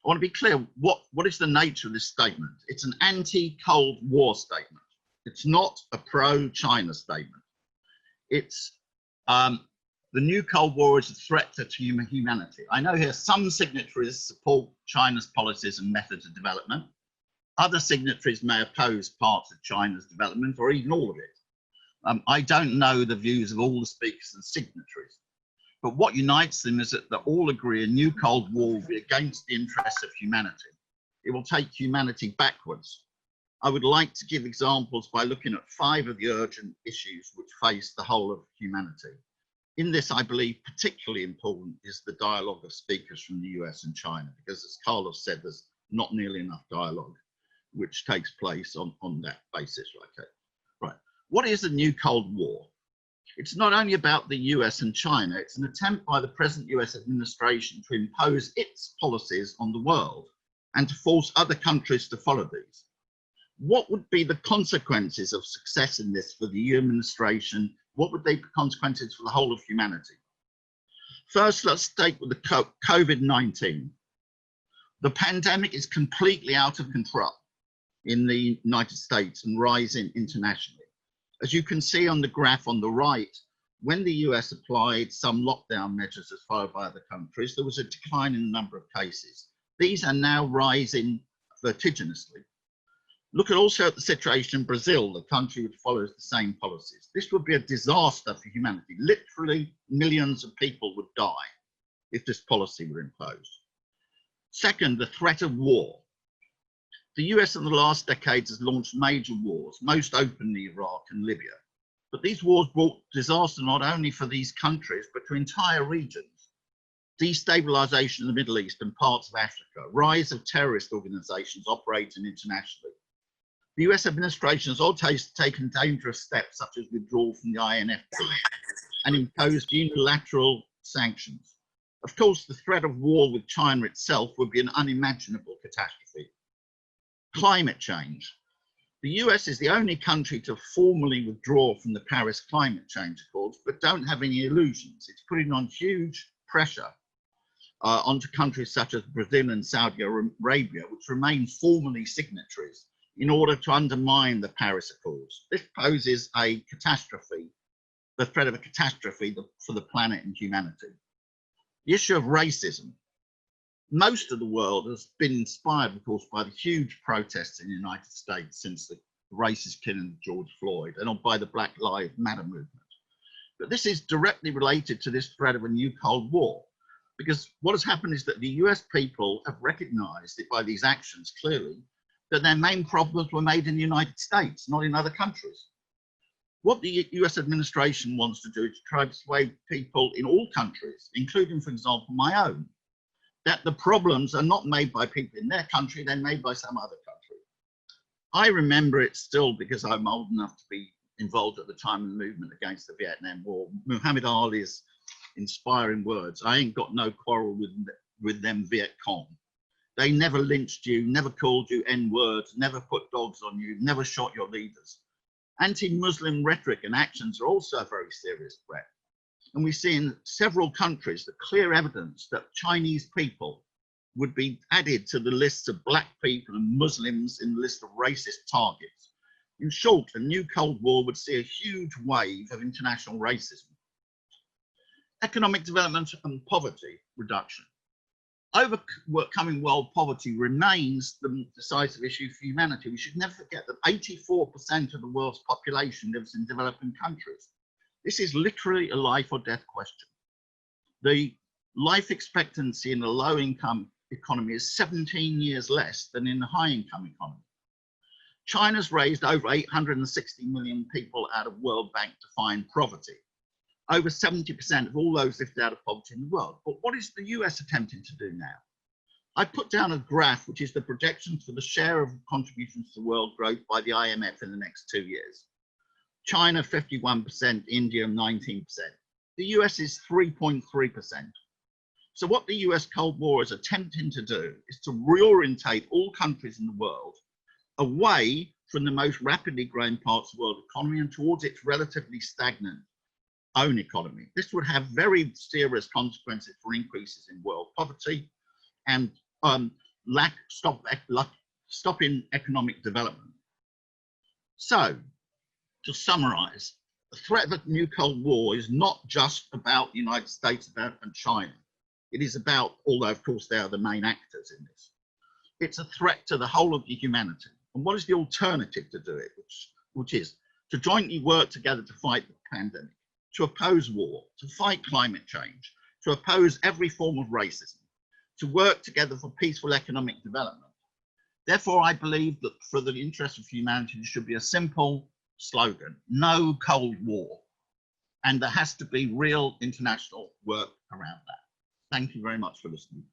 want to be clear, what is the nature of this statement? It's an anti-Cold War statement. It's not a pro-China statement. It's the new Cold War is a threat to humanity. I know here some signatories support China's policies and methods of development. Other signatories may oppose parts of China's development or even all of it. I don't know the views of all the speakers and signatories, but what unites them is that they all agree a new Cold War will be against the interests of humanity. It will take humanity backwards. I would like to give examples by looking at 5 of the urgent issues which face the whole of humanity. In this, I believe particularly important is the dialogue of speakers from the US and China, because as Carlos said, there's not nearly enough dialogue which takes place on that basis. Okay. Right. What is the new Cold War? It's not only about the US and China, it's an attempt by the present US administration to impose its policies on the world and to force other countries to follow these. What would be the consequences of success in this for the EU administration? What would be the consequences for the whole of humanity? First, let's start with the COVID-19. The pandemic is completely out of control in the United States and rising internationally. As you can see on the graph on the right, when the US applied some lockdown measures as followed by other countries, there was a decline in the number of cases. These are now rising vertiginously. Look also at the situation in Brazil, the country which follows the same policies. This would be a disaster for humanity. Literally millions of people would die if this policy were imposed. Second, the threat of war. The US in the last decades has launched major wars, most openly Iraq and Libya. But these wars brought disaster not only for these countries, but to entire regions. Destabilization in the Middle East and parts of Africa, rise of terrorist organizations operating internationally. The US administration has also taken dangerous steps, such as withdrawal from the INF and imposed unilateral sanctions. Of course, the threat of war with China itself would be an unimaginable catastrophe. Climate change. The US is the only country to formally withdraw from the Paris Climate Change Accords, but don't have any illusions. It's putting on huge pressure onto countries such as Brazil and Saudi Arabia, which remain formally signatories, in order to undermine the Paris Accords. This poses a catastrophe, the threat of a catastrophe for the planet and humanity. The issue of racism. Most of the world has been inspired, of course, by the huge protests in the United States since the racist killing of George Floyd and by the Black Lives Matter movement. But this is directly related to this threat of a new Cold War, because what has happened is that the US people have recognized it by these actions clearly, that their main problems were made in the United States, not in other countries. What the US administration wants to do is try to persuade people in all countries, including, for example, my own, that the problems are not made by people in their country, they're made by some other country. I remember it still because I'm old enough to be involved at the time of the movement against the Vietnam War. Muhammad Ali's inspiring words, "I ain't got no quarrel with them Viet Cong. They never lynched you, never called you N-words, never put dogs on you, never shot your leaders." Anti-Muslim rhetoric and actions are also a very serious threat. And we see in several countries the clear evidence that Chinese people would be added to the lists of black people and Muslims in the list of racist targets. In short, a new Cold War would see a huge wave of international racism. Economic development and poverty reduction. Overcoming world poverty remains the decisive issue for humanity. We should never forget that 84% of the world's population lives in developing countries. This is literally a life or death question. The life expectancy in a low-income economy is 17 years less than in a high-income economy. China's raised over 860 million people out of World Bank defined poverty. Over 70% of all those lived out of poverty in the world. But what is the US attempting to do now? I put down a graph, which is the projections for the share of contributions to world growth by the IMF in the next 2 years. China, 51%, India, 19%. The US is 3.3%. So what the US Cold War is attempting to do is to reorientate all countries in the world away from the most rapidly growing parts of the world economy and towards its relatively stagnant own economy. This would have very serious consequences for increases in world poverty and stopping economic development. So, to summarize, the threat of a new Cold War is not just about the United States and China. It is about, although of course they are the main actors in this, it's a threat to the whole of humanity. And what is the alternative to do it? Which is to jointly work together to fight the pandemic, to oppose war, to fight climate change, to oppose every form of racism, to work together for peaceful economic development. Therefore, I believe that for the interest of humanity, there should be a simple slogan: no Cold War. And there has to be real international work around that. Thank you very much for listening.